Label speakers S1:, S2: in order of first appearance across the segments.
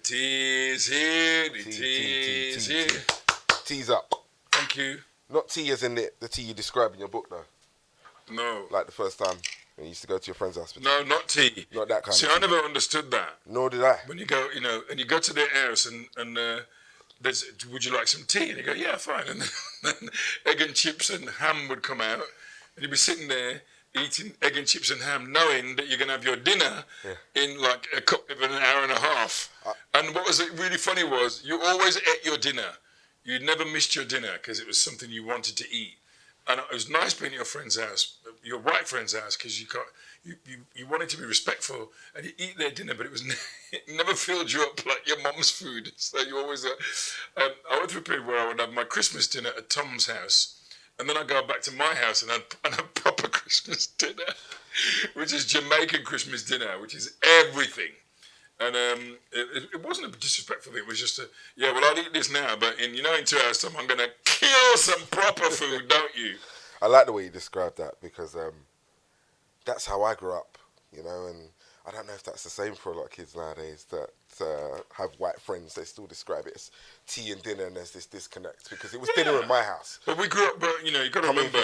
S1: tea is here, the tea is here.
S2: Tea's up.
S1: Thank you.
S2: Not tea as in the tea you describe in your book, though.
S1: No.
S2: Like the first time when you used to go to your friend's house.
S1: No, not tea.
S2: Not that kind
S1: See,
S2: of tea.
S1: I never understood that.
S2: Nor did I.
S1: When you go, and you go to their house and there's, would you like some tea? And you go, yeah, fine. And then egg and chips and ham would come out, and you'd be sitting there eating egg and chips and ham, knowing that you're going to have your dinner in like a couple of an hour and a half. And what was really funny was you always ate your dinner. You never missed your dinner because it was something you wanted to eat. And it was nice being at your friend's house, your white friend's house, because you wanted to be respectful and you eat their dinner, but it never filled you up like your mum's food. So you always, I went through a period where I would have my Christmas dinner at Tom's house, and then I'd go back to my house and I'd have proper Christmas dinner, which is Jamaican Christmas dinner, which is everything. And it wasn't a disrespectful thing. It was just I'll eat this now, but in 2 hours' time, I'm going to kill some proper food, don't you?
S2: I like the way you described that because that's how I grew up, and I don't know if that's the same for a lot of kids nowadays that have white friends. They still describe it as tea and dinner, and there's this disconnect because it was dinner in my house.
S1: But we grew up, but you got to remember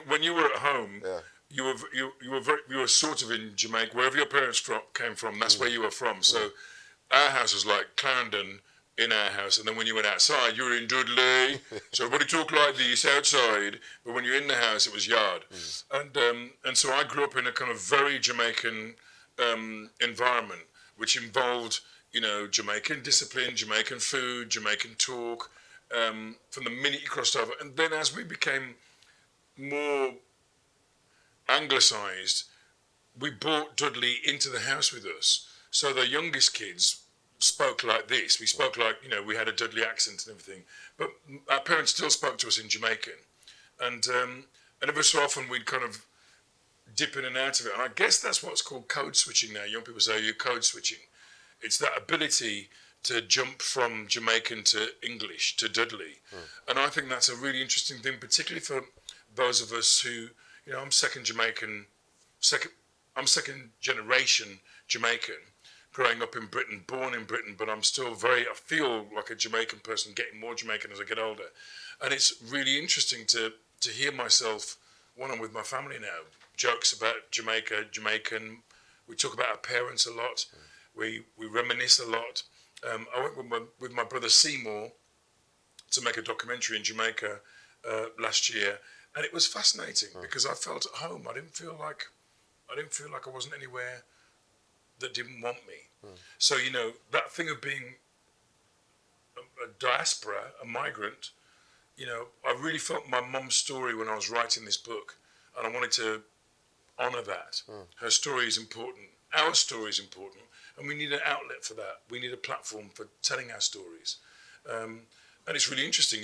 S1: when you were at home.
S2: Yeah.
S1: You were sort of in Jamaica, wherever your parents came from. That's where you were from. So our house was like Clarendon in our house, and then when you went outside, you were in Dudley. So everybody talked like this outside, but when you're in the house, it was yard. And so I grew up in a kind of very Jamaican environment, which involved Jamaican discipline, Jamaican food, Jamaican talk. From the minute you crossed over, and then as we became more anglicised, we brought Dudley into the house with us. So the youngest kids spoke like this. We spoke like, we had a Dudley accent and everything. But our parents still spoke to us in Jamaican. And every so often we'd kind of dip in and out of it. And I guess that's what's called code switching now. Young people say you're code switching. It's that ability to jump from Jamaican to English to Dudley. And I think that's a really interesting thing, particularly for those of us who, I'm second generation Jamaican, growing up in Britain, born in Britain, but I'm still I feel like a Jamaican person, getting more Jamaican as I get older. And it's really interesting to hear myself, when I'm with my family now, jokes about Jamaican. We talk about our parents a lot. We reminisce a lot. I went with my brother Seymour to make a documentary in Jamaica last year. And it was fascinating because I felt at home. I didn't feel like I wasn't anywhere that didn't want me. So that thing of being a diaspora, a migrant. I really felt my mum's story when I was writing this book, and I wanted to honour that. Her story is important. Our story is important, and we need an outlet for that. We need a platform for telling our stories, and it's really interesting.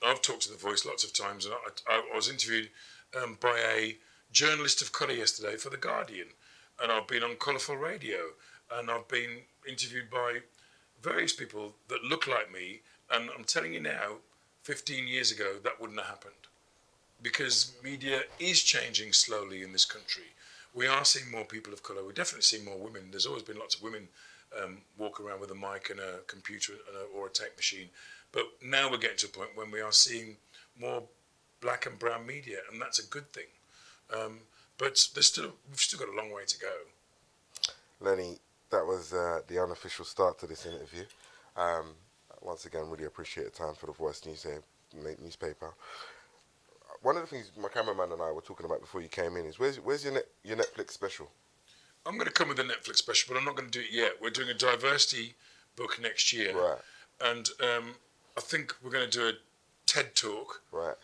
S1: I've talked to The Voice lots of times, and I was interviewed by a journalist of colour yesterday for The Guardian, and I've been on Colourful Radio, and I've been interviewed by various people that look like me, and I'm telling you now, 15 years ago, that wouldn't have happened, because media is changing slowly in this country. We are seeing more people of colour. We're definitely seeing more women. There's always been lots of women walk around with a mic and a computer or a tape machine. But now we're getting to a point when we are seeing more black and brown media, and that's a good thing. But we've still got a long way to go.
S2: Lenny, that was the unofficial start to this interview. Once again, really appreciate the time for the Voice newspaper. One of the things my cameraman and I were talking about before you came in is where's your Netflix special?
S1: I'm going to come with a Netflix special, but I'm not going to do it yet. We're doing a diversity book next year.
S2: Right.
S1: And I think we're going to do a TED Talk.
S2: Right.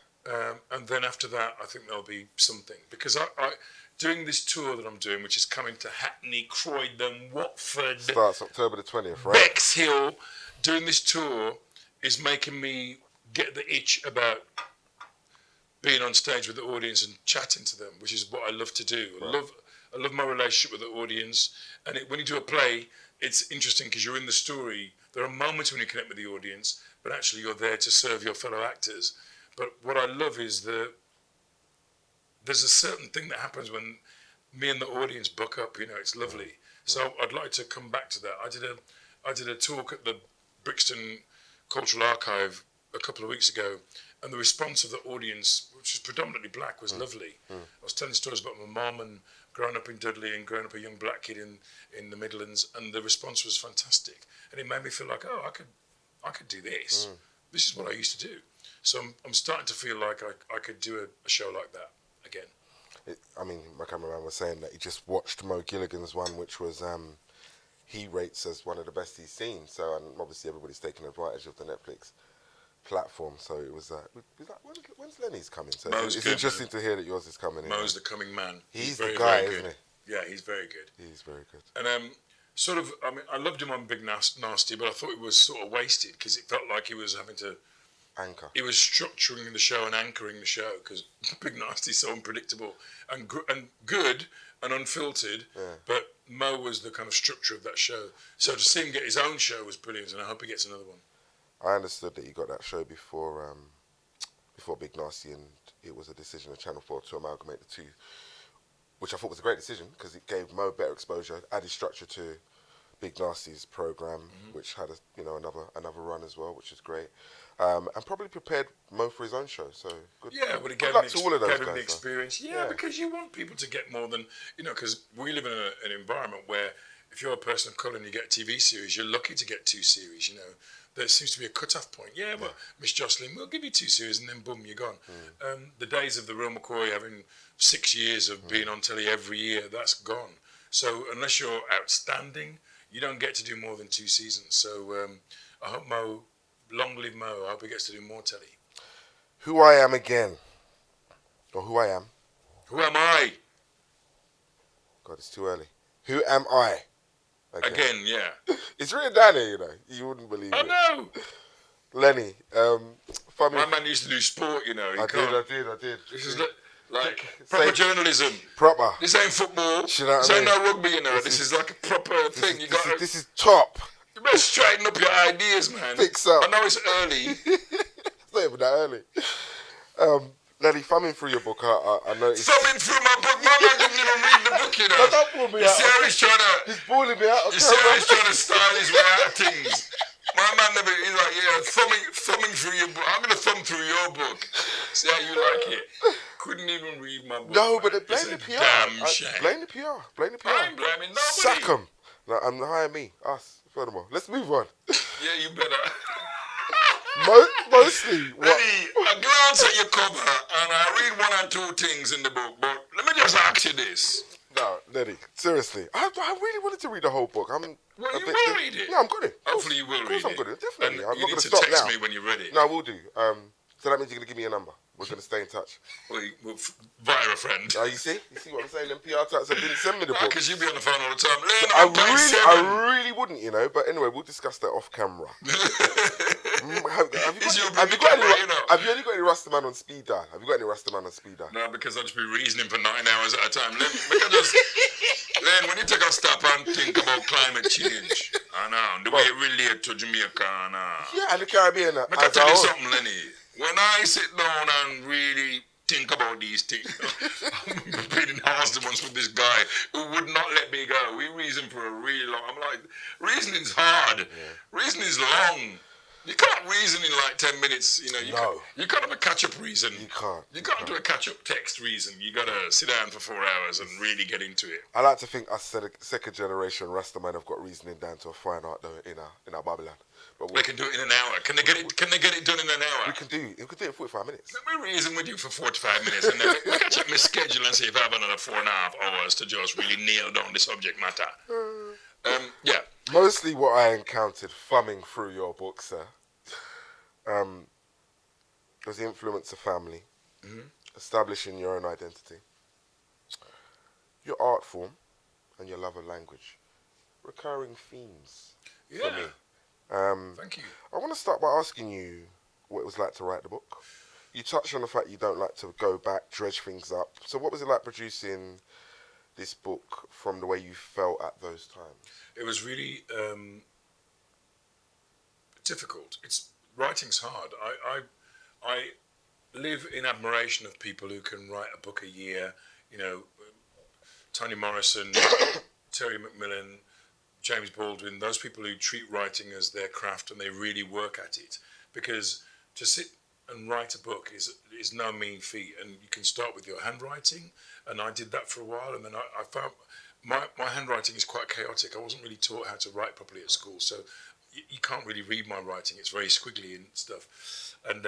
S1: And then after that, I think there'll be something. Because I doing this tour that I'm doing, which is coming to Hackney, Croydon, Watford.
S2: Starts October the 20th, right?
S1: Bexhill. Doing this tour is making me get the itch about being on stage with the audience and chatting to them, which is what I love to do. Right. I love my relationship with the audience. And when you do a play, it's interesting because you're in the story. There are moments when you connect with the audience, but actually you're there to serve your fellow actors. But what I love is there's a certain thing that happens when me and the audience buck up, it's lovely. So I'd like to come back to that. I did a talk at the Brixton Cultural Archive a couple of weeks ago, and the response of the audience, which is predominantly black, was lovely. I was telling stories about my mum and growing up in Dudley and growing up a young black kid in the Midlands, and the response was fantastic. And it made me feel like, oh, I could do this. This is what I used to do. So I'm starting to feel like I could do a show like that again.
S2: I mean, my cameraman was saying that he just watched Mo Gilligan's one, which was he rates as one of the best he's seen. So, and obviously everybody's taking advantage of the Netflix platform. So it was like, when's Lenny's coming? So it's interesting to hear that yours is coming.
S1: Mo's the coming man.
S2: He's
S1: very,
S2: the guy,
S1: very
S2: isn't
S1: good.
S2: he?
S1: Yeah, he's very good.
S2: He's very good.
S1: And sort of, I mean, I loved him on Big Nasty, but I thought it was sort of wasted because it felt like he was having to
S2: anchor.
S1: He was structuring the show and anchoring the show because Big Nasty's so unpredictable and good and unfiltered.
S2: Yeah.
S1: But Mo was the kind of structure of that show. So to see him get his own show was brilliant, and I hope he gets another one.
S2: I understood that he got that show before Big Nasty, and it was a decision of Channel 4 to amalgamate the two, which I thought was a great decision because it gave Mo better exposure, added structure to Big Nasty's program, which had another run as well, which is great, and probably prepared Mo for his own show. So good.
S1: Yeah, but it
S2: good
S1: gave
S2: luck to all of those
S1: him
S2: guys,
S1: the experience. Yeah, because you want people to get more than because we live in an environment where if you're a person of colour and you get a TV series, you're lucky to get 2 series. There seems to be a cut-off point. Yeah, but Miss Jocelyn, we'll give you 2 series and then boom, you're gone. The days of the Real McCoy having 6 years of being on telly every year, that's gone. So unless you're outstanding, you don't get to do more than 2 seasons. So I hope Mo, long live Mo, I hope he gets to do more telly.
S2: Who I am again. Or who I am.
S1: Who am I?
S2: God, it's too early. Who am I?
S1: Again, yeah.
S2: It's written down here, You wouldn't believe it.
S1: I know.
S2: Lenny,
S1: my man used to do sport,
S2: I did.
S1: This is like proper journalism.
S2: Proper.
S1: This ain't football. This ain't no rugby, This is like a proper thing.
S2: This is top.
S1: You better straighten up your ideas, man.
S2: Fix up.
S1: I know it's early.
S2: It's not even that early. Lenny, thumbing through your book, I noticed.
S1: Thumbing through my book? My man didn't even read the book,
S2: No, don't pull me out.
S1: He's
S2: balling me out.
S1: You see how he's trying to style his way out of things. My man never, he's like, thumbing through your book. I'm going to thumb through your book. See how you like it. Couldn't even read my book.
S2: No, but blame the PR.
S1: Damn shame.
S2: Blame the PR. Blame the PR.
S1: I ain't blaming nobody.
S2: Sack them. No, hire me. Us. Furthermore. Let's move on.
S1: Yeah, you better.
S2: Mostly.
S1: Lenny, I glance at your cover and I read 1 or 2 things in the book, but let me just ask you this.
S2: No, Lenny, seriously. I really wanted to read the whole book.
S1: Well, you will read it.
S2: No, I'm going to.
S1: Hopefully you will read it.
S2: Of course I'm going to. Definitely.
S1: And
S2: I'm not going to
S1: stop
S2: stop now.
S1: text me when you're ready.
S2: No, I will do. So that means you're going to give me a number. We're going to stay in touch.
S1: Well, via a friend.
S2: You see? You see what I'm saying? Them PR types that didn't send me the book.
S1: Because you'd be on the phone all the time. Len,
S2: I really wouldn't, But anyway, we'll discuss that off camera. Have you only got any Rastaman on speed dial? No,
S1: because I'll just be reasoning for 9 hours at a time. Len, when you take a stop and think about climate change, I know, the way it relates to Jamaica, I know.
S2: Yeah, and the Caribbean.
S1: I can tell you something, Lenny. When I sit down and really think about these things, I've been in house once with this guy who would not let me go. We reasoned for a really long. I'm like, reasoning's hard. Yeah. Reasoning's long. You can't reason in like 10 minutes. You can't have a catch-up reason. You can't do a catch-up text reason. You got to sit down for 4 hours and really get into it.
S2: I like to think us second generation Rastaman have got reasoning down to a fine art though in our Babylon. But
S1: they can do it in an hour. Can they get it done in an hour?
S2: We can do it in 45 minutes.
S1: Let me reason with you for 45 minutes and then we can check my schedule and see if I have another 4.5 hours to just really nail down the subject matter. Yeah.
S2: Mostly what I encountered thumbing through your book, sir, was the influence of family, establishing your own identity, your art form, and your love of language. Recurring themes for me.
S1: Thank you.
S2: I want to start by asking you what it was like to write the book. You touched on the fact you don't like to go back, dredge things up. So what was it like producing this book from the way you felt at those times?
S1: It was really difficult. Writing's hard. I live in admiration of people who can write a book a year. Toni Morrison, Terry McMillan, James Baldwin, those people who treat writing as their craft and they really work at it, because to sit and write a book is no mean feat, and you can start with your handwriting, and I did that for a while, and then I found my handwriting is quite chaotic. I wasn't really taught how to write properly at school, so you can't really read my writing. It's very squiggly and stuff, and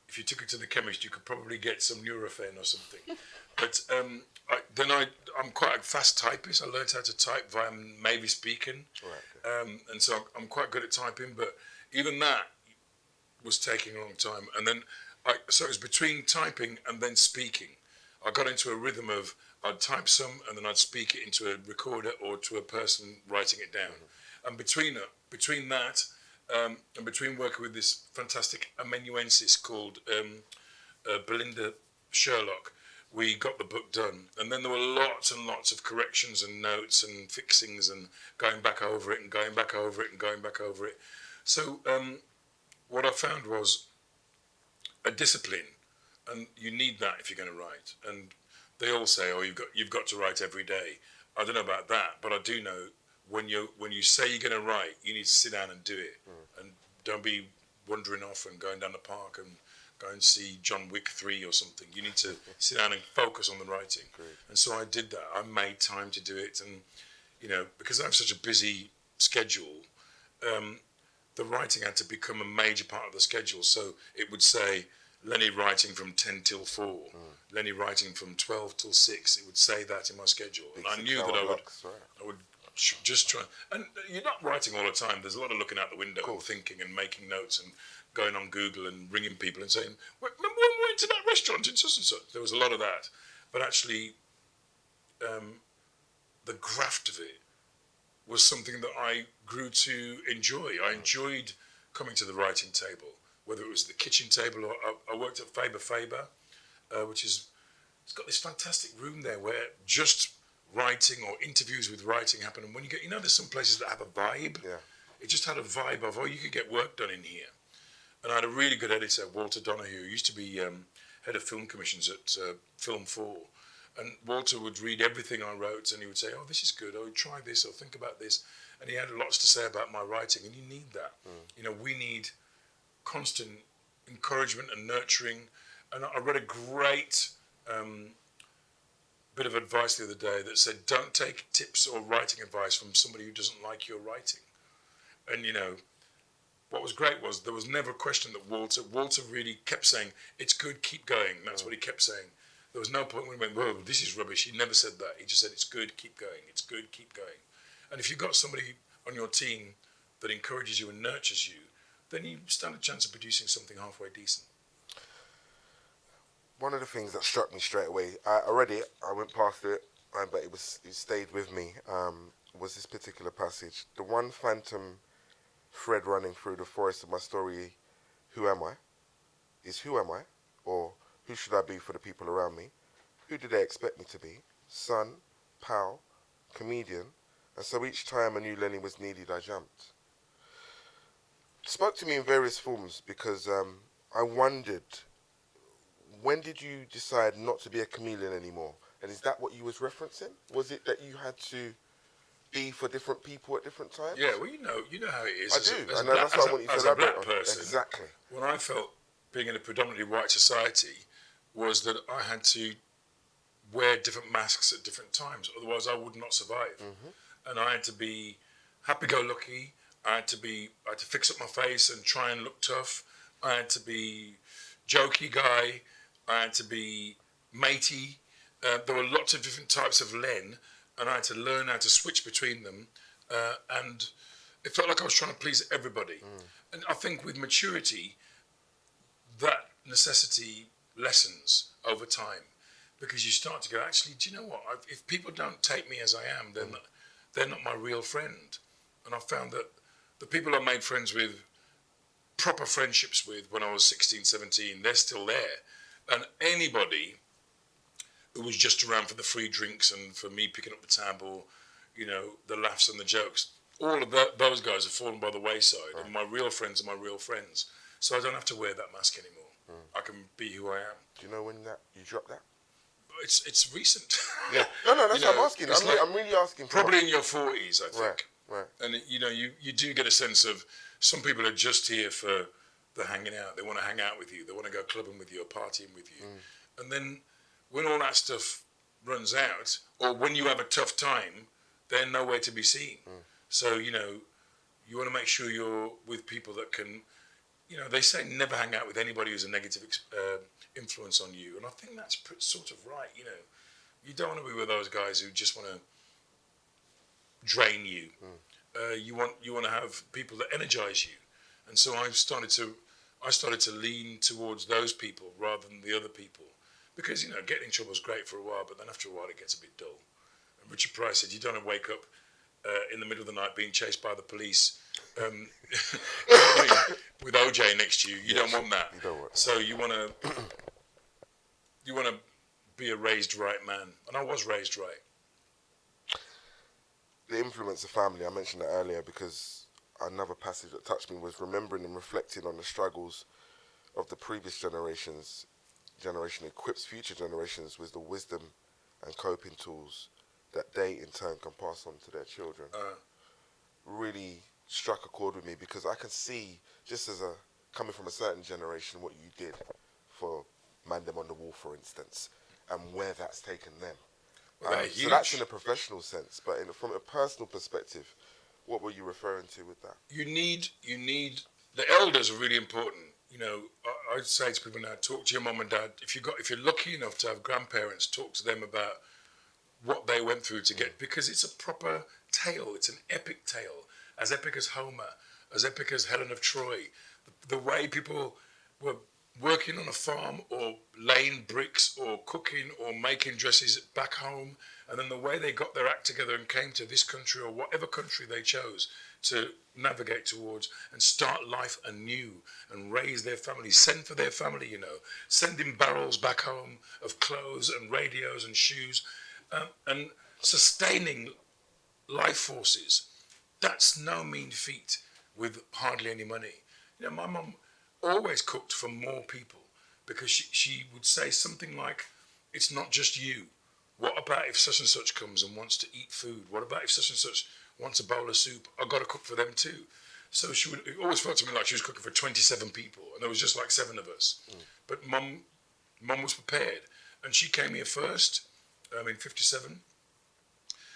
S1: if you took it to the chemist, you could probably get some Nurofen or something. But I'm quite a fast typist. I learned how to type via Mavis Beacon, and so I'm quite good at typing. But even that was taking a long time. And then, so it was between typing and then speaking. I got into a rhythm of I'd type some and then I'd speak it into a recorder or to a person writing it down. And between that, and between working with this fantastic amanuensis called Belinda Sherlock, we got the book done. And then there were lots and lots of corrections and notes and fixings and going back over it and going back over it and going back over it. So what I found was a discipline, and you need that if you're going to write. And they all say, "Oh, you've got to write every day." I don't know about that, but I do know when you say you're going to write, you need to sit down and do it, and don't be wandering off and going down the park and go and see John Wick 3 or something. You need to sit down and focus on the writing.
S2: Great.
S1: And so I did that. I made time to do it, and because I have such a busy schedule, the writing had to become a major part of the schedule. So it would say Lenny writing from 10 till 4, Lenny writing from 12 till 6. It would say that in my schedule, and I knew that I would just try. And you're not writing all the time. There's a lot of looking out the window and thinking and making notes and going on Google and ringing people and saying, "Remember when we went to that restaurant in such and such?" There was a lot of that, but actually, the graft of it was something that I grew to enjoy. I enjoyed coming to the writing table, whether it was the kitchen table or I worked at Faber, which it's got this fantastic room there where just writing or interviews with writing happen. And when you get, there's some places that have a vibe.
S2: Yeah.
S1: It just had a vibe of, you could get work done in here. And I had a really good editor, Walter Donahue, who used to be head of film commissions at Film 4. And Walter would read everything I wrote and he would say, "Oh, this is good. Oh, try this or think about this." And he had lots to say about my writing, and you need that. We need constant encouragement and nurturing. And I read a great bit of advice the other day that said, don't take tips or writing advice from somebody who doesn't like your writing. And, what was great was there was never a question that Walter really kept saying, "It's good, keep going." That's what he kept saying. There was no point when he went, "Whoa, this is rubbish." He never said that. He just said, "It's good, keep going. It's good, keep going." And if you've got somebody on your team that encourages you and nurtures you, then you stand a chance of producing something halfway decent.
S2: One of the things that struck me straight away, I read it, I went past it, but it stayed with me, was this particular passage. The one phantom thread running through the forest of my story, who am I? Is who am I? Or who should I be for the people around me? Who do they expect me to be? Son, pal, comedian. And so each time a new Lenny was needed, I jumped. It spoke to me in various forms because I wondered, when did you decide not to be a chameleon anymore? And is that what you was referencing? Was it that you had to be for different people at different times?
S1: Yeah, well, you know how it is.
S2: I do. That's what I want you to
S1: as
S2: elaborate
S1: a black
S2: on.
S1: person,
S2: Exactly.
S1: When I felt being in a predominantly white society was that I had to wear different masks at different times, otherwise I would not survive. And I had to be happy-go-lucky. I had to fix up my face and try and look tough. I had to be jokey guy. I had to be matey. There were lots of different types of Len, and I had to learn how to switch between them. And it felt like I was trying to please everybody. And I think with maturity, that necessity lessens over time, because you start to go, actually, do you know what? If people don't take me as I am, then they're not my real friend. And I found that the people I made friends with, proper friendships with when I was 16, 17, they're still there. And anybody who was just around for the free drinks and for me picking up the tab or, the laughs and the jokes, all of those guys have fallen by the wayside. And my real friends are my real friends. So I don't have to wear that mask anymore. I can be who I am.
S2: Do you know when you dropped that?
S1: It's recent.
S2: Yeah. No, that's what I'm asking. I'm really asking.
S1: Probably in your 40s, I think.
S2: Right.
S1: And you do get a sense of some people are just here for the hanging out. They want to hang out with you. They want to go clubbing with you or partying with you. And then when all that stuff runs out, or when you have a tough time, they're nowhere to be seen. So you want to make sure you're with people that can. They say never hang out with anybody who's a negative influence on you, and I think that's sort of right. You don't want to be with those guys who just want to drain you. You want to have people that energize you, and so I started to lean towards those people rather than the other people, because getting in trouble is great for a while, but then after a while it gets a bit dull. And Richard Price said you don't want to wake up in the middle of the night being chased by the police with OJ next to you. You don't want that.
S2: You don't want that.
S1: So you want to be a raised right man, and I was raised right.
S2: The influence of family, I mentioned that earlier because another passage that touched me was remembering and reflecting on the struggles of the previous generation equips future generations with the wisdom and coping tools that they in turn can pass on to their children. Really struck a chord with me because I can see, just as coming from a certain generation, what you did for Man Them on the Wall, for instance, and where that's taken them. So that's in a professional sense, but from a personal perspective, what were you referring to with that?
S1: You need the elders are really important. I'd say to people now, talk to your mum and dad. If you're lucky enough to have grandparents, talk to them about what they went through to get, because it's a proper tale. It's an epic tale, as epic as Homer, as epic as Helen of Troy. The way people were working on a farm or laying bricks or cooking or making dresses back home, and then the way they got their act together and came to this country or whatever country they chose to navigate towards and start life anew and raise their family, send for their family, sending barrels back home of clothes and radios and shoes, and sustaining life forces. That's no mean feat with hardly any money. My mum always cooked for more people because she would say something like, it's not just you. What about if such and such comes and wants to eat food? What about if such and such wants a bowl of soup? I've got to cook for them too. So it always felt to me like she was cooking for 27 people and there was just like 7 of us. But mum was prepared, and she came here first in 57.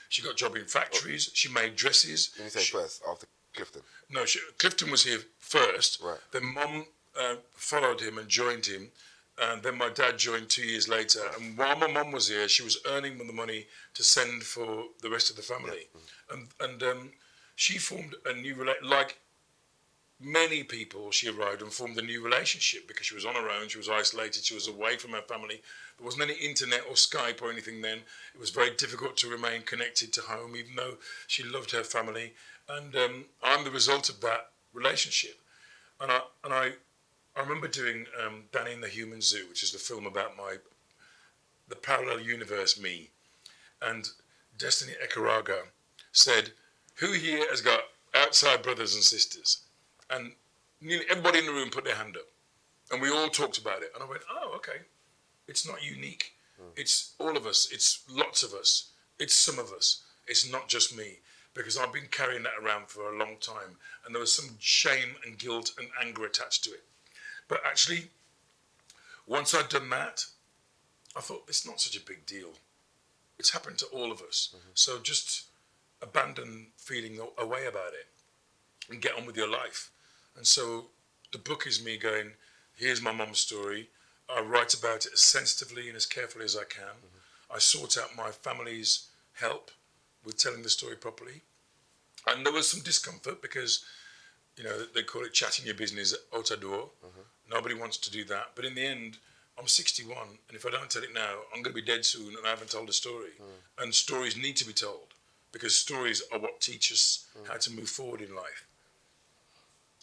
S1: She got a job in factories. She made dresses.
S2: When you say first, after Clifton?
S1: No, Clifton was here first.
S2: Right.
S1: Then mum followed him and joined him. And then my dad joined 2 years later. And while my mum was here, she was earning the money to send for the rest of the family. Yeah. And she formed a new relationship. Like many people, she arrived and formed a new relationship because she was on her own. She was isolated. She was away from her family. There wasn't any internet or Skype or anything then. It was very difficult to remain connected to home, even though she loved her family. And I'm the result of that relationship. And I remember doing Danny and the Human Zoo, which is the film about the parallel universe me. And Destiny Ekaraga said, who here has got outside brothers and sisters? And nearly everybody in the room put their hand up. And we all talked about it. And I went, oh, okay. It's not unique. It's all of us. It's lots of us. It's some of us. It's not just me. Because I've been carrying that around for a long time. And there was some shame and guilt and anger attached to it. But actually, once I'd done that, I thought, it's not such a big deal. It's happened to all of us. So just abandon feeling away about it and get on with your life. And so the book is me going, here's my mum's story. I write about it as sensitively and as carefully as I can. I sort out my family's help with telling the story properly. And there was some discomfort because, they call it chatting your business out a door. Nobody wants to do that. But in the end, I'm 61, and if I don't tell it now, I'm going to be dead soon and I haven't told a story. And stories need to be told because stories are what teach us how to move forward in life.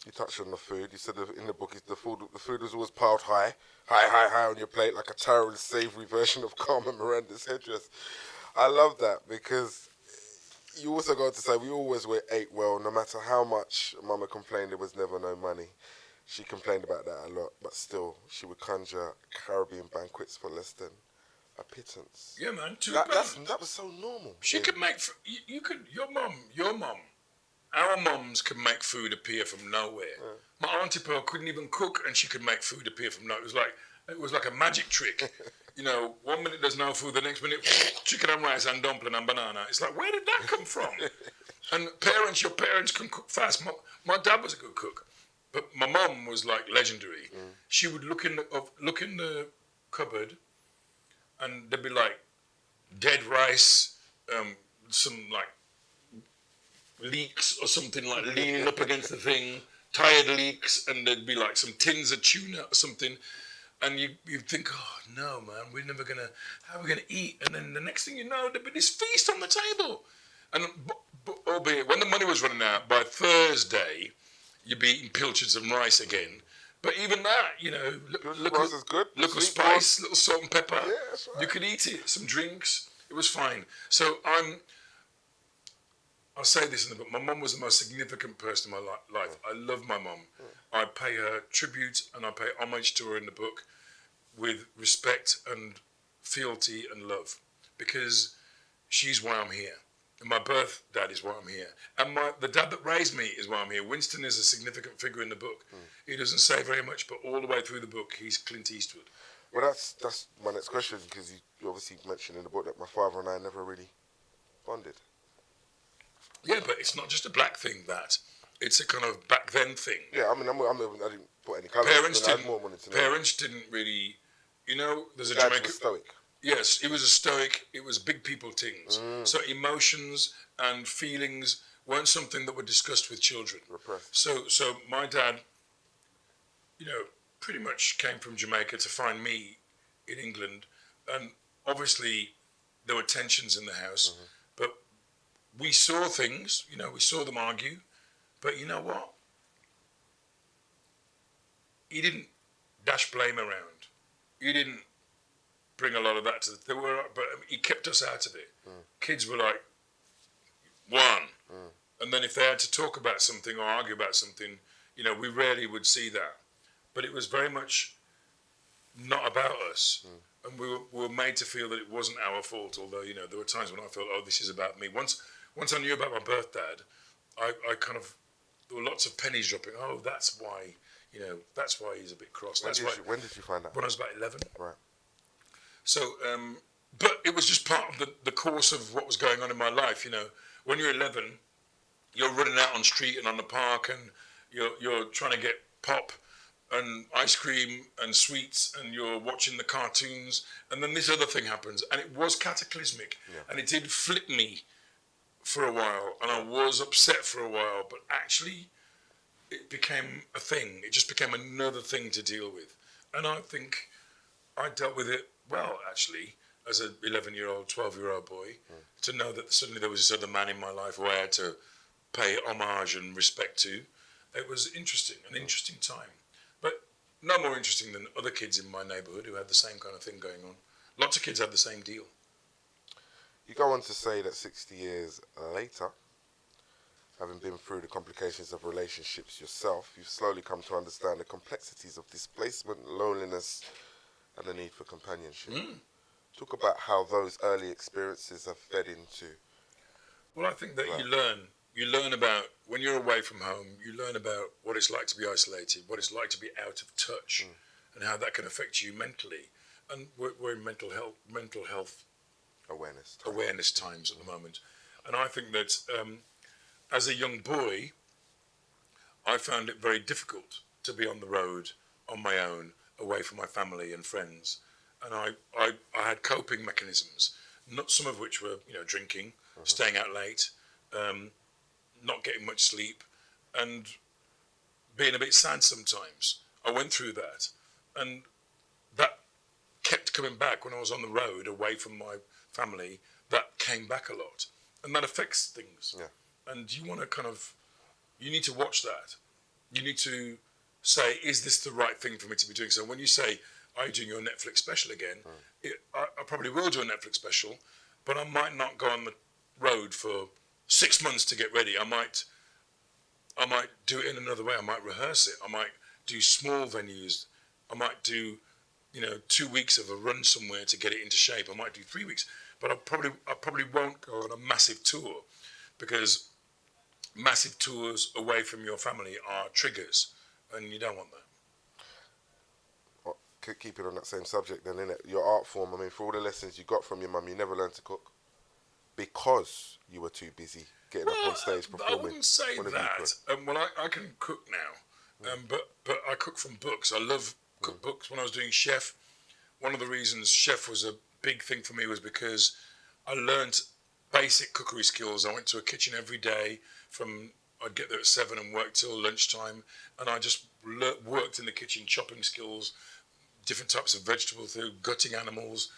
S2: You touched on the food. You said in the book, the food was always piled high on your plate, like a towering, savoury version of Carmen Miranda's headdress. I love that because you also go on to say we always ate well, no matter how much Mama complained there was never no money. She complained about that a lot, but still, she would conjure Caribbean banquets for less than a pittance.
S1: Yeah, man.
S2: That was so normal.
S1: She could make. Your mum our mums can make food appear from nowhere. My Auntie Pearl couldn't even cook, and she could make food appear from nowhere. It was like a magic trick. 1 minute there's no food, the next minute chicken and rice and dumpling and banana. It's like, where did that come from? And your parents can cook fast. My dad was a good cook, but my mum was like legendary. She would look in the cupboard, and there'd be like dead rice, some like leeks or something, like leaning up against the thing, tired leeks, and there'd be like some tins of tuna or something, and you'd think, oh no man, how are we gonna eat? And then the next thing you know, there'd be this feast on the table. And albeit when the money was running out, by Thursday you'd be eating pilchards and rice again. But even that, look at spice, little salt and pepper.
S2: Yeah, that's right.
S1: You could eat it, some drinks. It was fine. So I'll say this in the book. My mum was the most significant person in my life. I love my mum. I pay her tribute and I pay homage to her in the book with respect and fealty and love, because she's why I'm here. And my birth dad is why I'm here. And the dad that raised me is why I'm here. Winston is a significant figure in the book. He doesn't say very much, but all the way through the book, he's Clint Eastwood.
S2: Well, that's my next question, because you obviously mentioned in the book that my father and I never really bonded.
S1: Yeah, but it's not just a black thing, that. It's a kind of back then thing.
S2: Yeah, I didn't put any colour.
S1: Parents didn't really, there's a Jamaican...
S2: was stoic.
S1: Yes, it was a stoic. It was big people things. So emotions and feelings weren't something that were discussed with children.
S2: Repressed.
S1: So my dad, pretty much came from Jamaica to find me in England, and obviously there were tensions in the house, but we saw things. We saw them argue, but you know what? He didn't dash blame around. He didn't bring a lot of that but he kept us out of it. Kids were like, one. And then if they had to talk about something or argue about something, we rarely would see that. But it was very much not about us. And we were made to feel that it wasn't our fault, although, there were times when I felt, oh, this is about me. Once I knew about my birth dad, I there were lots of pennies dropping. Oh, that's why, that's why he's a bit cross.
S2: When did you find out?
S1: When I was about 11.
S2: Right.
S1: So, but it was just part of the course of what was going on in my life. When you're 11, you're running out on street and on the park, and you're trying to get pop and ice cream and sweets, and you're watching the cartoons, and then this other thing happens, and it was cataclysmic, and it did flip me for a while, and I was upset for a while, but actually it became a thing. It just became another thing to deal with, and I think I dealt with it well, actually, as an 11-year-old, 12-year-old boy, to know that suddenly there was this other man in my life who I had to pay homage and respect to. It was an interesting time. But no more interesting than other kids in my neighbourhood who had the same kind of thing going on. Lots of kids had the same deal.
S2: You go on to say that 60 years later, having been through the complications of relationships yourself, you've slowly come to understand the complexities of displacement, loneliness, and the need for companionship. Talk about how those early experiences have fed into...
S1: Well, I think that you learn about, when you're away from home, you learn about what it's like to be isolated, what it's like to be out of touch, and how that can affect you mentally. And we're in mental health awareness times at the moment. And I think that as a young boy, I found it very difficult to be on the road on my own, away from my family and friends, and I had coping mechanisms, not some of which were drinking, staying out late, not getting much sleep, and being a bit sad sometimes. I went through that, and that kept coming back when I was on the road away from my family. That came back a lot, and that affects things. And you want to you need to watch that. You need to say, is this the right thing for me to be doing? So when you say, are you doing your Netflix special again? I probably will do a Netflix special, but I might not go on the road for 6 months to get ready. I might do it in another way. I might rehearse it. I might do small venues. I might do, 2 weeks of a run somewhere to get it into shape. I might do 3 weeks, but I probably won't go on a massive tour, because massive tours away from your family are triggers, and you don't want that.
S2: Well, keep it on that same subject then, innit? Your art form, I mean, for all the lessons you got from your mum, you never learned to cook because you were too busy getting up on stage performing.
S1: I wouldn't say that. Well, I can cook now, but I cook from books. I love cookbooks. When I was doing chef, one of the reasons chef was a big thing for me was because I learned basic cookery skills. I went to a kitchen every day I'd get there at 7 and work till lunchtime, and I just worked in the kitchen, chopping skills, different types of vegetables, gutting animals,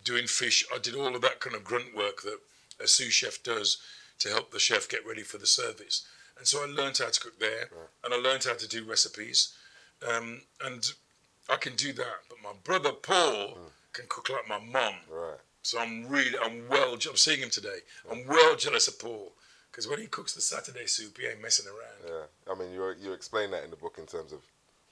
S1: doing fish. I did all of that kind of grunt work that a sous chef does to help the chef get ready for the service. And so I learned how to cook there, and I learned how to do recipes, and I can do that. But my brother Paul can cook like my mum.
S2: Right.
S1: So I'm seeing him today. I'm well jealous of Paul, because when he cooks the Saturday soup, he ain't messing around.
S2: Yeah, I mean, you explain that in the book in terms of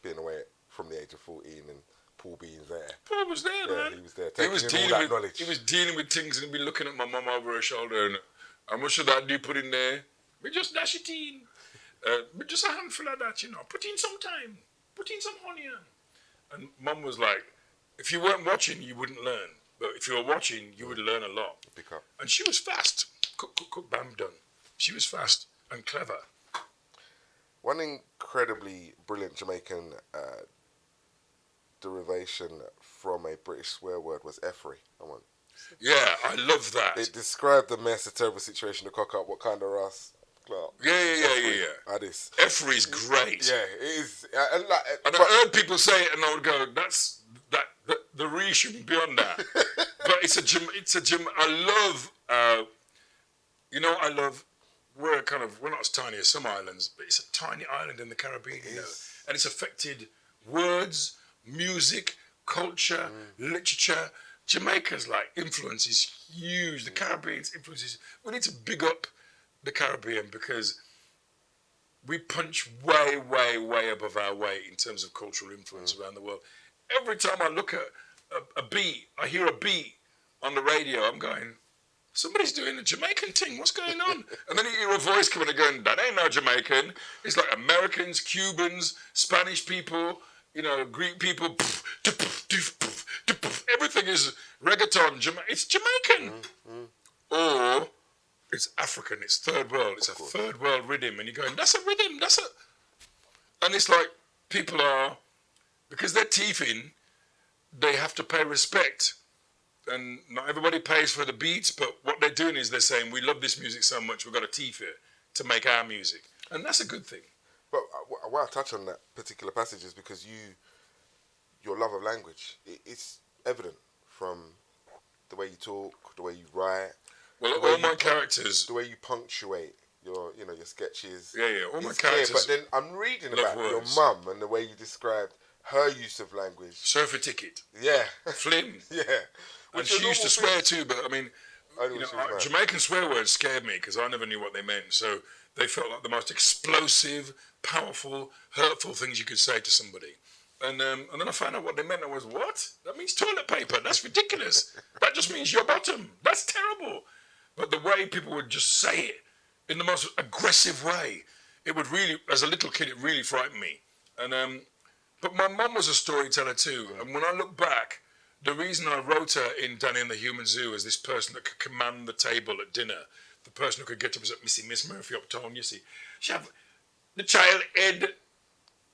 S2: being away from the age of 14 and Paul being there.
S1: Paul was there, man.
S2: He was there, taking in all that knowledge.
S1: He was dealing with things, and he'd be looking at my mum over her shoulder, and how much of that do you put in there? We just dash it in. Just a handful of that, Put in some thyme. Put in some onion. And mum was like, if you weren't watching, you wouldn't learn. But if you were watching, you would learn a lot.
S2: Pick up.
S1: And she was fast. Cook, bam, done. She was fast and clever.
S2: One incredibly brilliant Jamaican derivation from a British swear word was effery.
S1: Yeah, I love that.
S2: It described the mess, a terrible situation to cock up, what kind of Ross Clark.
S1: Yeah. Effery's great.
S2: Yeah, it is.
S1: And I heard people say it, and I would go, the re shouldn't be on that. But I love, we're not as tiny as some islands, but it's a tiny island in the Caribbean, and it's affected words, music, culture, literature. Jamaica's influence is huge. The Caribbean's influence is. We need to big up the Caribbean because we punch way, way, way above our weight in terms of cultural influence around the world. Every time I look at a beat, I hear a beat on the radio, I'm going, somebody's doing a Jamaican thing. What's going on? And then you hear a voice coming and going, that ain't no Jamaican. It's like Americans, Cubans, Spanish people, Greek people. Everything is reggaeton. It's Jamaican. Or it's African. It's third world. It's a third world rhythm. And you're going, that's a rhythm. And it's like people are, because they're teething, they have to pay respect. And not everybody pays for the beats, but what they're doing is they're saying, we love this music so much, we've got to teeth it to make our music. And that's a good thing.
S2: But why I touch on that particular passage is because your love of language, it's evident from the way you talk, the way you write.
S1: Well, all my characters,
S2: the way you punctuate your sketches.
S1: Yeah, all my characters.
S2: But then I'm reading about your mum and the way you described her use of language.
S1: Surfer ticket.
S2: Yeah.
S1: Flim.
S2: Yeah.
S1: And she used to swear too, but I mean, Jamaican swear words scared me because I never knew what they meant. So they felt like the most explosive, powerful, hurtful things you could say to somebody. And then I found out what they meant. I was, what? That means toilet paper. That's ridiculous. That just means your bottom. That's terrible. But the way people would just say it in the most aggressive way, it would really, as a little kid, it really frightened me. And but my mum was a storyteller too. And when I look back, the reason I wrote her in Danny and the Human Zoo as this person that could command the table at dinner, the person who could get up was Miss Murphy uptown, you see. She had the child head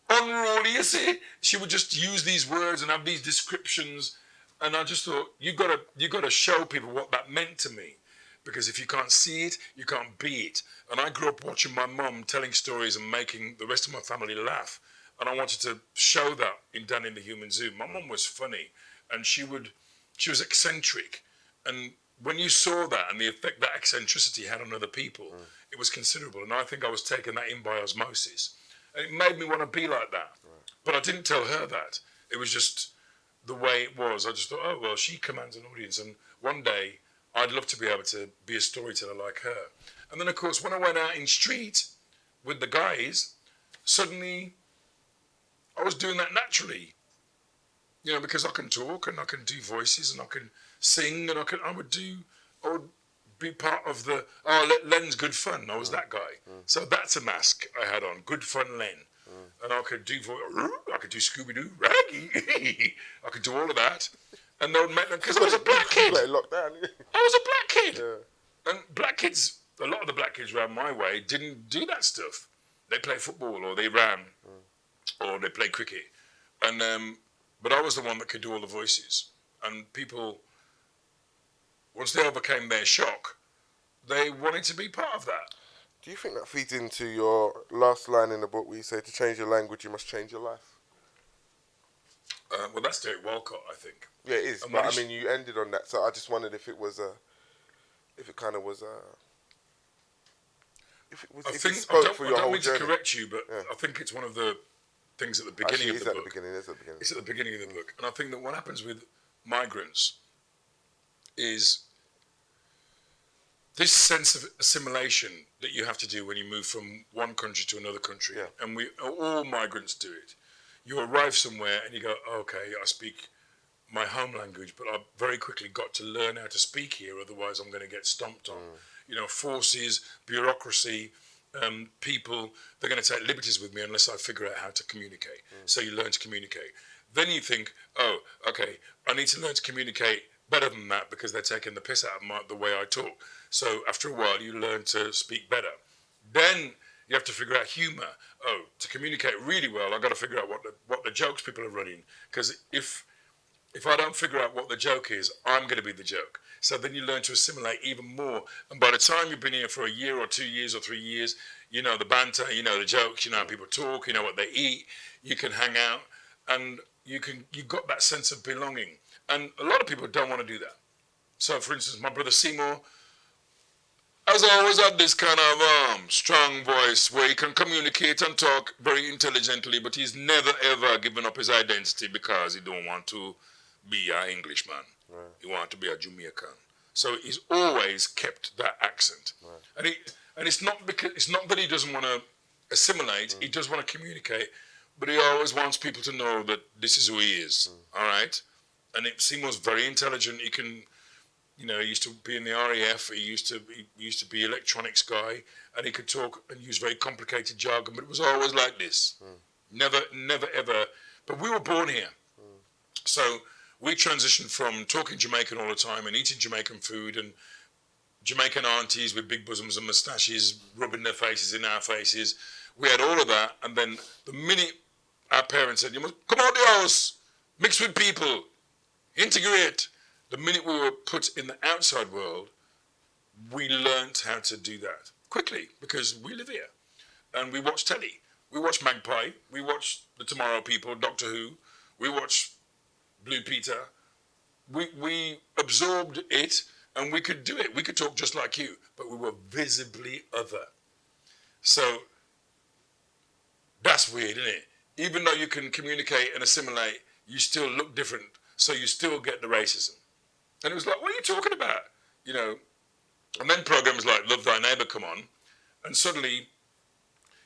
S1: unruly, you see. She would just use these words and have these descriptions, and I just thought, you gotta show people what that meant to me, because if you can't see it, you can't be it. And I grew up watching my mum telling stories and making the rest of my family laugh, and I wanted to show that in Danny and the Human Zoo. My mum was funny, and she was eccentric, and when you saw that and the effect that eccentricity had on other people, it was considerable, and I think I was taking that in by osmosis. And it made me want to be like that. Right. But I didn't tell her that. It was just the way it was. I just thought, oh, well, she commands an audience. And one day, I'd love to be able to be a storyteller like her. And then, of course, when I went out in street with the guys, suddenly I was doing that naturally. Because I can talk and I can do voices and I can sing and I would be part of the, Len's good fun. I was that guy. So that's a mask I had on, good fun Len. And I could do Scooby-Doo, Raggy. I could do all of that. And they would make them, because I was a black kid. I
S2: Locked down.
S1: was a black kid.
S2: Yeah.
S1: And black kids, a lot of the black kids around my way didn't do that stuff. They played football, or they ran, or they played cricket. And but I was the one that could do all the voices. And people, once they overcame their shock, they wanted to be part of that.
S2: Do you think that feeds into your last line in the book where you say to change your language, you must change your life?
S1: Well, that's Derek Walcott, I think.
S2: Yeah, it is. But I mean, you ended on that, so I just wondered if it was if it kind of was if it was. I
S1: don't mean to correct you, but I think it's one of the things at the beginning of the book. It's at the beginning of the book, and I think that what happens with migrants is this sense of assimilation that you have to do when you move from one country to another country, and all migrants do it. You arrive somewhere and you go, okay, I speak my home language, but I've very quickly got to learn how to speak here, otherwise I'm going to get stomped on. You know, forces, bureaucracy, people, they're going to take liberties with me unless I figure out how to communicate. So you learn to communicate. Then you think, oh, okay, I need to learn to communicate better than that because they're taking the piss out of the way I talk. So after a while, you learn to speak better. Then you have to figure out humor. Oh, to communicate really well, I've got to figure out what the jokes people are running. Because if I don't figure out what the joke is, I'm going to be the joke. So then you learn to assimilate even more. And by the time you've been here for a year or 2 years or 3 years, you know the banter, you know the jokes, you know how people talk, you know what they eat, you can hang out, and you've got that sense of belonging. And a lot of people don't want to do that. So for instance, my brother Seymour has always had this kind of strong voice where he can communicate and talk very intelligently, but he's never ever given up his identity because he don't want to be an Englishman. Right. He wants to be a Jamaican. So he's always kept that accent. Right. And it's not that he doesn't want to assimilate, he does want to communicate, but he always wants people to know that this is who he is. All right? And Seymour's very intelligent. He can, you know, he used to be in the RAF. He used to be electronics guy, and he could talk and use very complicated jargon. But it was always like this, never ever. But we were born here, so we transitioned from talking Jamaican all the time and eating Jamaican food and Jamaican aunties with big bosoms and moustaches rubbing their faces in our faces. We had all of that, and then the minute our parents said, "You must come out the house, mix with people, integrate," the minute we were put in the outside world, we learnt how to do that quickly because we live here. And we watch telly. We watch Magpie. We watch The Tomorrow People, Doctor Who. We watch Blue Peter. We absorbed it and we could do it. We could talk just like you, but we were visibly other. So that's weird, isn't it? Even though you can communicate and assimilate, you still look different. So you still get the racism. And it was like, what are you talking about? You know, and then programs like Love Thy Neighbour come on, and suddenly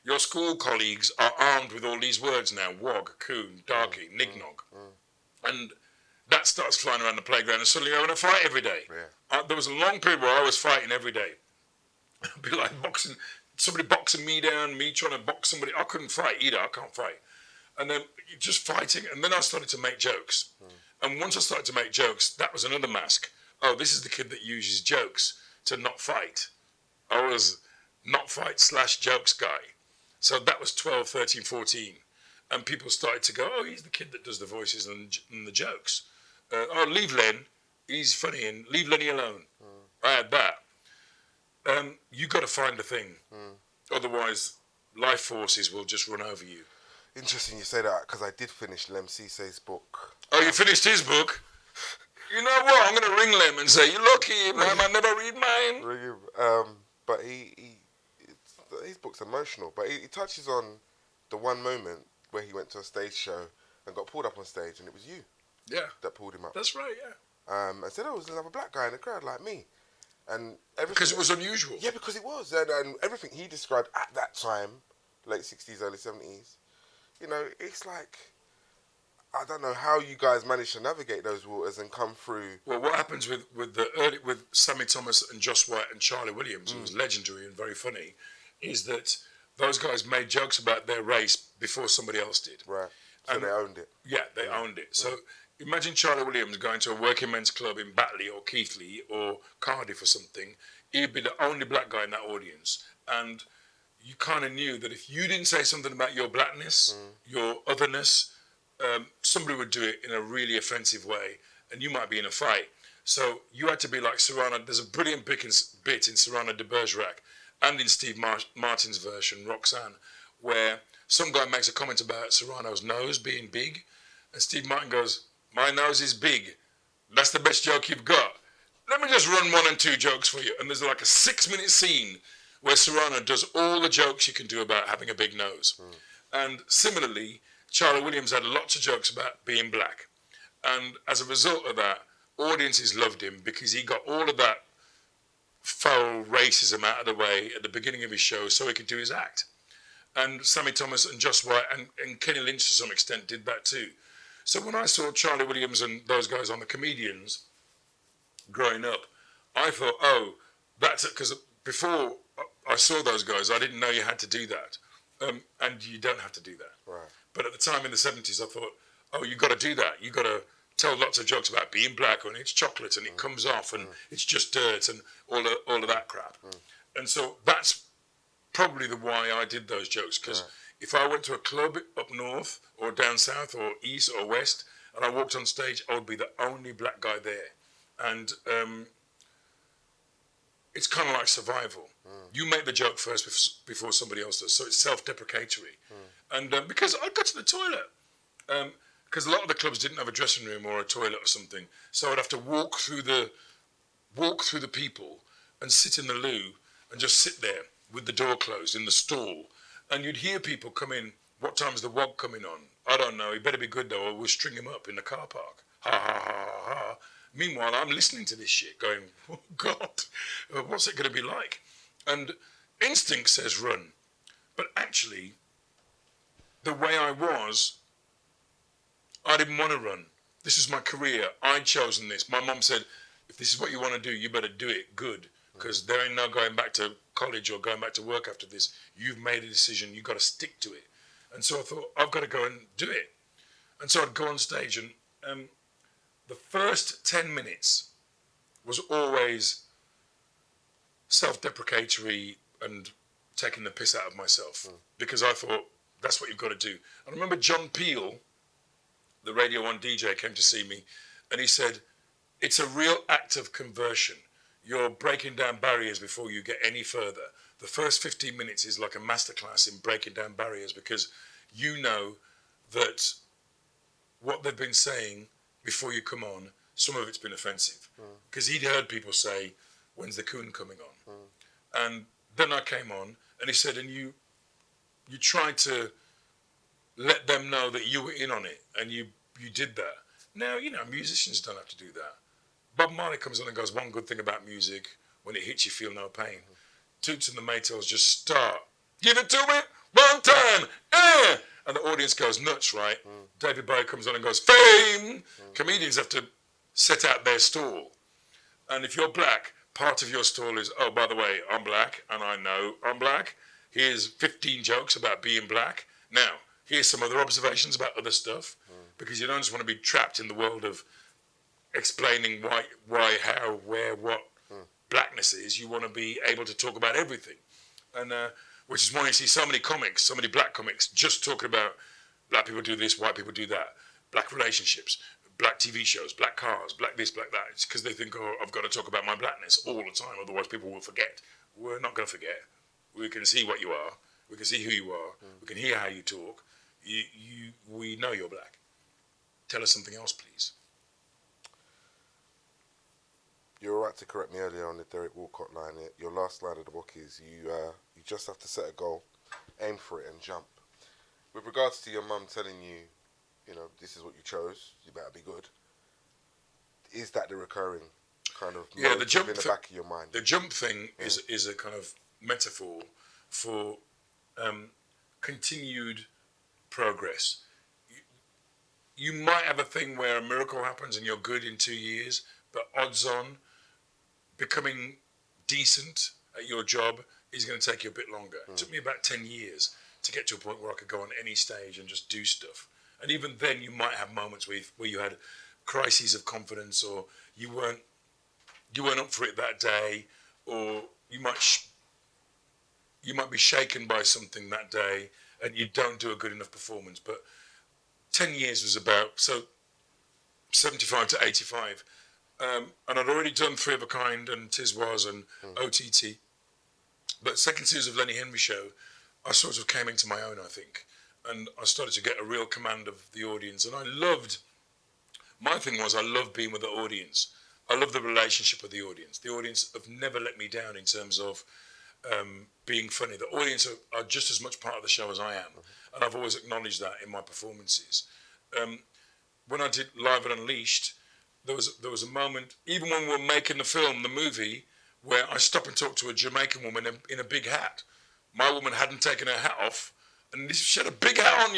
S1: your school colleagues are armed with all these words now: wog, coon, darky, nignog. And that starts flying around the playground, and suddenly you're having a fight every day. Yeah. There was a long period where I was fighting every day. It'd be like boxing, somebody boxing me down, me trying to box somebody. I couldn't fight either, I can't fight. And then just fighting, and then I started to make jokes. And once I started to make jokes, that was another mask. Oh, this is the kid that uses jokes to not fight. I was not fight / jokes guy. So that was 12, 13, 14. And people started to go, oh, he's the kid that does the voices and the jokes. Oh, leave Len. He's funny, and leave Lenny alone. I had that. You got to find a thing. Otherwise, life forces will just run over you.
S2: Interesting you say that, because I did finish Lem Cisse's book.
S1: Oh, you finished his book? You know what? I'm going to ring Lem and say, you're lucky, man. I never read mine.
S2: Ring him. But his book's emotional. But he touches on the one moment where he went to a stage show and got pulled up on stage, and it was you.
S1: Yeah.
S2: That pulled him up.
S1: That's right, yeah.
S2: I said, oh, there's another black guy in the crowd like me. And everything.
S1: Because it was unusual.
S2: Yeah, because it was. And everything he described at that time, late 60s, early 70s, you know, it's like, I don't know how you guys managed to navigate those waters and come through.
S1: Well, what happens with Sammy Thomas and Joss White and Charlie Williams, who was legendary and very funny, is that those guys made jokes about their race before somebody else did.
S2: Right. So
S1: And
S2: they owned it.
S1: Yeah, they owned it. So imagine Charlie Williams going to a working men's club in Batley or Keighley or Cardiff or something. He'd be the only black guy in that audience. And you kind of knew that if you didn't say something about your blackness, your otherness, somebody would do it in a really offensive way, and you might be in a fight. So you had to be like Cyrano. There's a brilliant bit in Cyrano de Bergerac and in Steve Martin's version, Roxanne, where some guy makes a comment about Cyrano's nose being big, and Steve Martin goes, "My nose is big. That's the best joke you've got. Let me just run 1 and 2 jokes for you." And there's like a 6-minute scene where Cyrano does all the jokes you can do about having a big nose. And similarly, Charlie Williams had lots of jokes about being black. And as a result of that, audiences loved him because he got all of that foul racism out of the way at the beginning of his show so he could do his act. And Sammy Thomas and Joss White and Kenny Lynch to some extent did that too. So when I saw Charlie Williams and those guys on The Comedians growing up, I thought, oh, that's it, because before I saw those guys, I didn't know you had to do that. And you don't have to do that.
S2: Right.
S1: But at the time in the 70s, I thought, oh, you got to do that. You got to tell lots of jokes about being black, and it's chocolate, and it comes off, and it's just dirt, and all of that crap. And so that's probably the why I did those jokes, because if I went to a club up north or down south or east or west, and I walked on stage, I would be the only black guy there. And it's kind of like survival. You make the joke first before somebody else does, so it's self-deprecatory. And because I'd go to the toilet, because a lot of the clubs didn't have a dressing room or a toilet or something, so I'd have to walk through the people and sit in the loo and just sit there with the door closed in the stall, and you'd hear people come in. What time's the wog coming on? I don't know. He better be good though, or we'll string him up in the car park. Ha ha ha ha ha. Meanwhile, I'm listening to this shit, going, "Oh God, what's it going to be like?" And instinct says run, but actually, the way I was, I didn't want to run. This is my career. I'd chosen this. My mum said, if this is what you want to do, you better do it good, because there ain't no going back to college or going back to work after this. You've made a decision. You've got to stick to it. And so I thought, I've got to go and do it. And so I'd go on stage, and the first 10 minutes was always self-deprecatory and taking the piss out of myself, because I thought, that's what you've got to do. And I remember John Peel, the Radio 1 DJ, came to see me, and he said, it's a real act of conversion. You're breaking down barriers before you get any further. The first 15 minutes is like a masterclass in breaking down barriers, because you know that what they've been saying before you come on, some of it's been offensive. Because he'd heard people say, when's the coon coming on? And then I came on, and he said, and you tried to let them know that you were in on it, and you did that. Now, musicians don't have to do that. Bob Marley comes on and goes, one good thing about music, when it hits you feel no pain. Toots and the Maytals just start. Give it to me, one time, and the audience goes nuts, right? David Bowie comes on and goes, fame! Comedians have to set out their stall. And if you're black, part of your stall is, oh, by the way, I'm black, and I know I'm black. Here's 15 jokes about being black. Now, here's some other observations about other stuff, because you don't just want to be trapped in the world of explaining why, how, where, what blackness is. You want to be able to talk about everything. And which is why you see so many comics, so many black comics, just talking about black people do this, white people do that, black relationships, black TV shows, black cars, black this, black that. It's because they think, oh, I've got to talk about my blackness all the time, otherwise people will forget. We're not going to forget. We can see what you are. We can see who you are. We can hear how you talk. We know you're black. Tell us something else, please.
S2: You're all right to correct me earlier on the Derek Walcott line. Your last line of the book is you just have to set a goal, aim for it, and jump. With regards to your mum telling you, this is what you chose, you better be good. Is that the recurring kind of
S1: the jump
S2: in the back of your mind?
S1: The jump thing is a kind of metaphor for continued progress. you might have a thing where a miracle happens and you're good in 2 years, but odds on becoming decent at your job is going to take you a bit longer. It took me about 10 years to get to a point where I could go on any stage and just do stuff. And even then, you might have moments where you had crises of confidence, or you weren't up for it that day, or you might be shaken by something that day, and you don't do a good enough performance. But 10 years was about 75 to 85. And I'd already done Three of a Kind and Tis Was and OTT. But second series of Lenny Henry show, I sort of came into my own, I think. And I started to get a real command of the audience. And my thing was I loved being with the audience. I love the relationship with the audience. The audience have never let me down in terms of being funny. The audience are just as much part of the show as I am. And I've always acknowledged that in my performances. When I did Live and Unleashed, there was a moment, even when we were making the movie, where I stopped and talked to a Jamaican woman in a big hat. My woman hadn't taken her hat off, and she had a big hat on,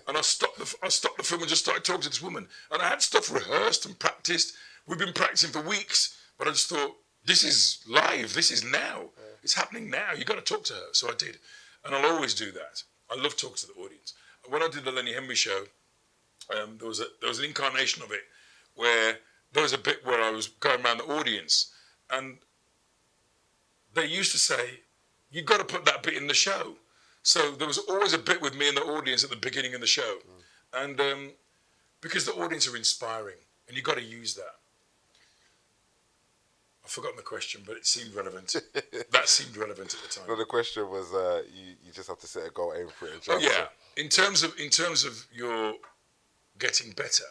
S1: and I stopped the film and just started talking to this woman. And I had stuff rehearsed and practiced. We've been practicing for weeks, but I just thought, this is live, this is now. Yeah. It's happening now, you got to talk to her. So I did, and I'll always do that. I love talking to the audience. When I did the Lenny Henry show, there was an incarnation of it where there was a bit where I was going around the audience, and they used to say, you've got to put that bit in the show. So there was always a bit with me in the audience at the beginning of the show. And because the audience are inspiring, and you've got to use that. I've forgotten the question, but it seemed relevant. That seemed relevant at the time.
S2: No, the question was, you just have to set a goal, aim for it, and jump.
S1: Oh yeah. In terms of your getting better,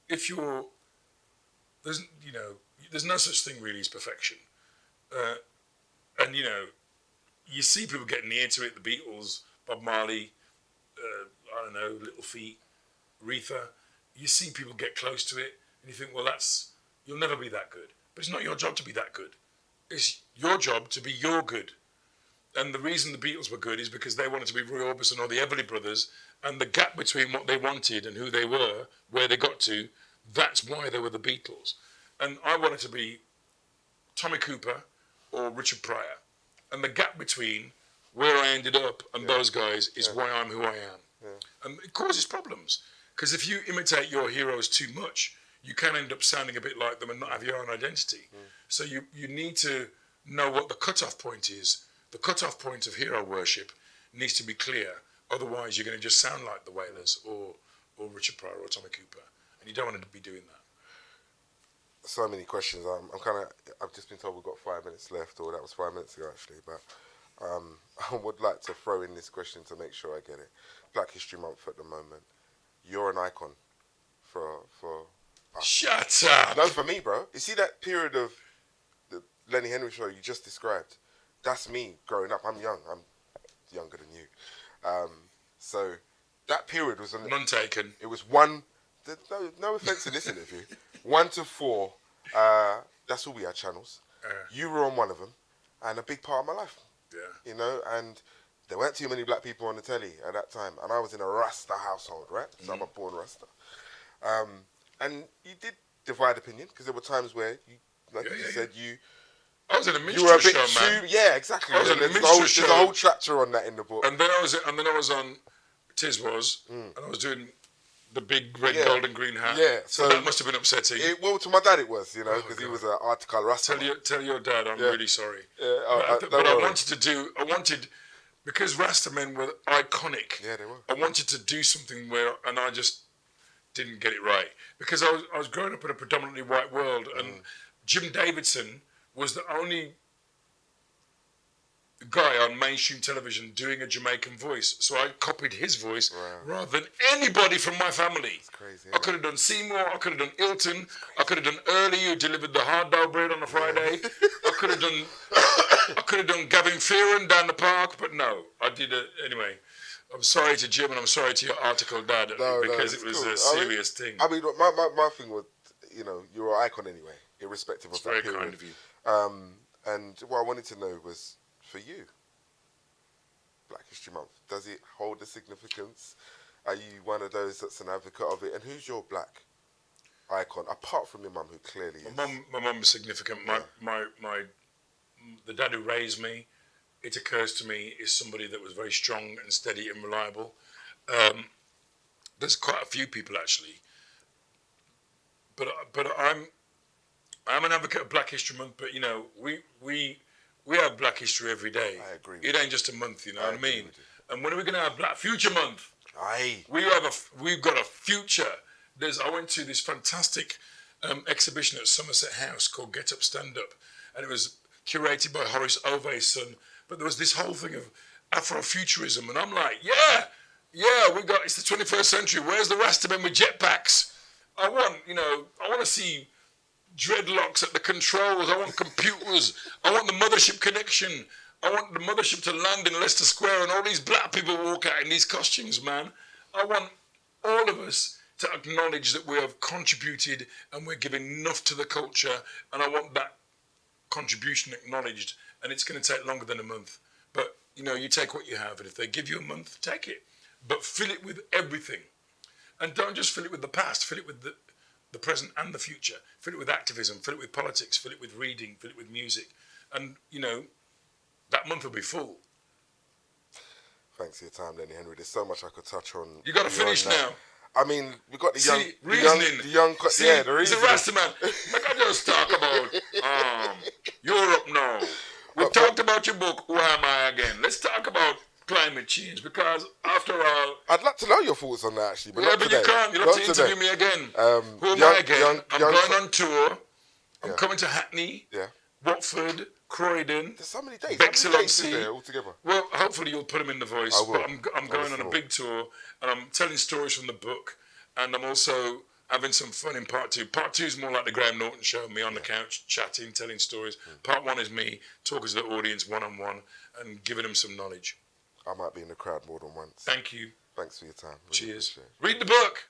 S1: if you're there's no such thing really as perfection, and you see people getting near to it. The Beatles, Bob Marley, I don't know, Little Feat, Aretha. You see people get close to it, and you think, well, you'll never be that good. But it's not your job to be that good. It's your job to be your good. And the reason the Beatles were good is because they wanted to be Roy Orbison or the Everly Brothers, and the gap between what they wanted and who they were, where they got to, that's why they were the Beatles. And I wanted to be Tommy Cooper or Richard Pryor. And the gap between where I ended up and those guys is why I'm who I am. Yeah. And it causes problems. Because if you imitate your heroes too much, you can end up sounding a bit like them and not have your own identity. So you need to know what the cutoff point is. The cutoff point of hero worship needs to be clear. Otherwise, you're going to just sound like the Wailers or Richard Pryor or Tommy Cooper. And you don't want to be doing that.
S2: So many questions. I've just been told we've got 5 minutes left, or that was 5 minutes ago actually. But I would like to throw in this question to make sure I get it. Black History Month at the moment. You're an icon for us.
S1: Shut up!
S2: No, for me, bro. You see that period of the Lenny Henry show you just described? That's me growing up. I'm young. I'm younger than you. So that period was...
S1: None taken.
S2: It was one... No offence in this interview. 1 to 4. That's all we had channels. You were on one of them, and a big part of my life.
S1: Yeah.
S2: And there weren't too many black people on the telly at that time, and I was in a Rasta household, right? So I'm a born Rasta. And you did divide opinion, because there were times where you said
S1: I was in a
S2: you were a
S1: minstrel
S2: bit
S1: show, man.
S2: Yeah, exactly.
S1: I was in a minstrel show.
S2: There's a whole chapter on that in the book.
S1: And then I was on Tis Was, and I was doing the big red, gold and green hat.
S2: Yeah.
S1: So that must have been upsetting.
S2: Well, to my dad it was, because he was an article Rasta.
S1: Tell your dad I'm really sorry.
S2: Yeah,
S1: but I wanted, because Rasta men were iconic.
S2: Yeah, they were.
S1: I wanted to do something and I just didn't get it right. Because I was growing up in a predominantly white world, and Jim Davidson was the only guy on mainstream television doing a Jamaican voice. So I copied his voice rather than anybody from my family.
S2: It's crazy.
S1: I could have done Seymour, I could have done Ilton, I could have done Early, who delivered the hard boiled bread on a Friday. I could have done Gavin Fearon down the park, but no, I did it anyway. I'm sorry to Jim, and I'm sorry to your article dad, because it was a serious thing.
S2: I mean, my thing was, you're an icon anyway, irrespective of that period.
S1: Very kind of you.
S2: And what I wanted to know was, for you, Black History Month, does it hold a significance? Are you one of those that's an advocate of it? And who's your black icon, apart from your mum, who clearly is?
S1: My mum is significant. The dad who raised me, it occurs to me, is somebody that was very strong and steady and reliable. There's quite a few people actually, but I'm an advocate of Black History Month. But you know, we have Black History every day.
S2: I agree.
S1: It ain't just a month, you know what I mean? And when are we gonna have Black Future Month?
S2: Aye.
S1: We've got a future. I went to this fantastic exhibition at Somerset House called Get Up Stand Up, and it was curated by Horace Ove's son. But there was this whole thing of Afrofuturism, and I'm like, yeah, it's the 21st century. Where's the Rastamen with jetpacks? I want to see dreadlocks at the controls. I want computers. I want the mothership connection. I want the mothership to land in Leicester Square and all these black people walk out in these costumes, man. I want all of us to acknowledge that we have contributed and we're giving enough to the culture, and I want that contribution acknowledged. And it's going to take longer than a month. But, you know, you take what you have, and if they give you a month, take it. But fill it with everything. And don't just fill it with the past, fill it with the present and the future. Fill it with activism, fill it with politics, fill it with reading, fill it with music. And, you know, that month will be full.
S2: Thanks for your time, Lenny Henry. There's so much I could touch on.
S1: You got to finish now.
S2: I mean, we've got the young,
S1: reasoning.
S2: the young,
S1: See,
S2: yeah, the reasoning.
S1: He's a Rastaman. Like I just talk about Europe now. We've talked about your book, Who Am I Again? Let's talk about climate change, because after all,
S2: I'd like to know your thoughts on that actually, but
S1: yeah,
S2: not
S1: but
S2: today.
S1: you can't. You'll have to interview me again. Who am I again? I'm going on tour. I'm coming to Hackney, Watford, Croydon.
S2: There's so many days.
S1: Bexhill
S2: How many days is there altogether?
S1: Well, hopefully you'll put them in the voice.
S2: I will.
S1: But I'm going on a big tour, and I'm telling stories from the book, and I'm also having some fun in part two. Part two is more like the Graham Norton show, me on the couch, chatting, telling stories. Part one is me talking to the audience one-on-one and giving them some knowledge.
S2: I might be in the crowd more than once.
S1: Thank you.
S2: Thanks for your time. Really
S1: Cheers.
S2: appreciate it.
S1: Read the book.